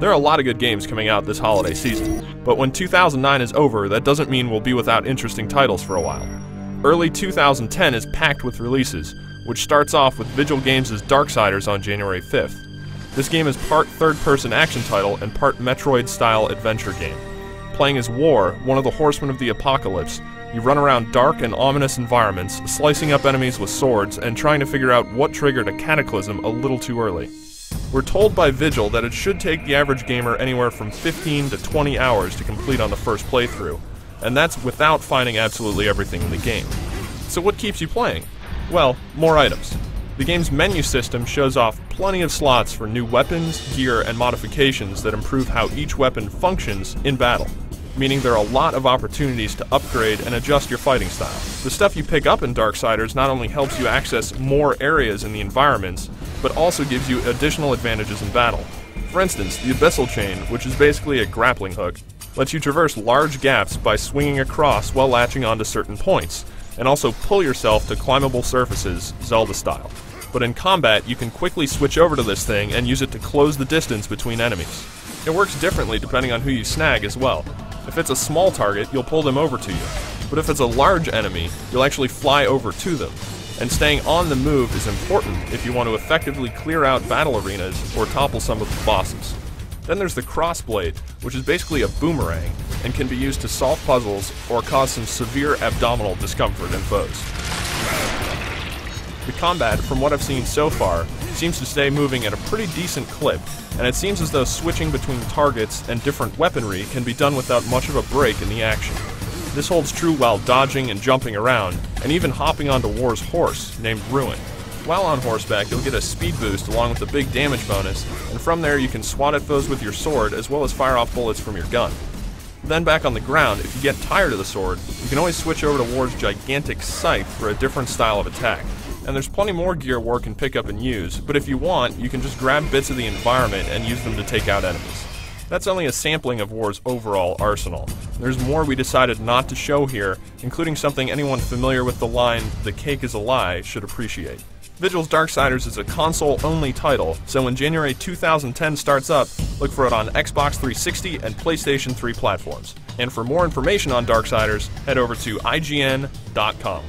There are a lot of good games coming out this holiday season, but when 2009 is over, that doesn't mean we'll be without interesting titles for a while. Early 2010 is packed with releases, which starts off with Vigil Games' Darksiders on January 5th. This game is part third-person action title and part Metroid-style adventure game. Playing as War, one of the horsemen of the apocalypse, you run around dark and ominous environments, slicing up enemies with swords and trying to figure out what triggered a cataclysm a little too early. We're told by Vigil that it should take the average gamer anywhere from 15 to 20 hours to complete on the first playthrough, and that's without finding absolutely everything in the game. So what keeps you playing? Well, more items. The game's menu system shows off plenty of slots for new weapons, gear, and modifications that improve how each weapon functions in battle, meaning there are a lot of opportunities to upgrade and adjust your fighting style. The stuff you pick up in Darksiders not only helps you access more areas in the environments, but also gives you additional advantages in battle. For instance, the Abyssal Chain, which is basically a grappling hook, lets you traverse large gaps by swinging across while latching onto certain points, and also pull yourself to climbable surfaces, Zelda-style. But in combat, you can quickly switch over to this thing and use it to close the distance between enemies. It works differently depending on who you snag as well. If it's a small target, you'll pull them over to you, but if it's a large enemy, you'll actually fly over to them. And staying on the move is important if you want to effectively clear out battle arenas or topple some of the bosses. Then there's the Crossblade, which is basically a boomerang, and can be used to solve puzzles or cause some severe abdominal discomfort in foes. The combat, from what I've seen so far, seems to stay moving at a pretty decent clip, and it seems as though switching between targets and different weaponry can be done without much of a break in the action. This holds true while dodging and jumping around, and even hopping onto War's horse, named Ruin. While on horseback, you'll get a speed boost along with a big damage bonus, and from there you can swat at foes with your sword as well as fire off bullets from your gun. Then back on the ground, if you get tired of the sword, you can always switch over to War's gigantic scythe for a different style of attack. And there's plenty more gear War can pick up and use, but if you want, you can just grab bits of the environment and use them to take out enemies. That's only a sampling of War's overall arsenal. There's more we decided not to show here, including something anyone familiar with the line, "the cake is a lie," should appreciate. Vigil's Darksiders is a console-only title, so when January 2010 starts up, look for it on Xbox 360 and PlayStation 3 platforms. And for more information on Darksiders, head over to IGN.com.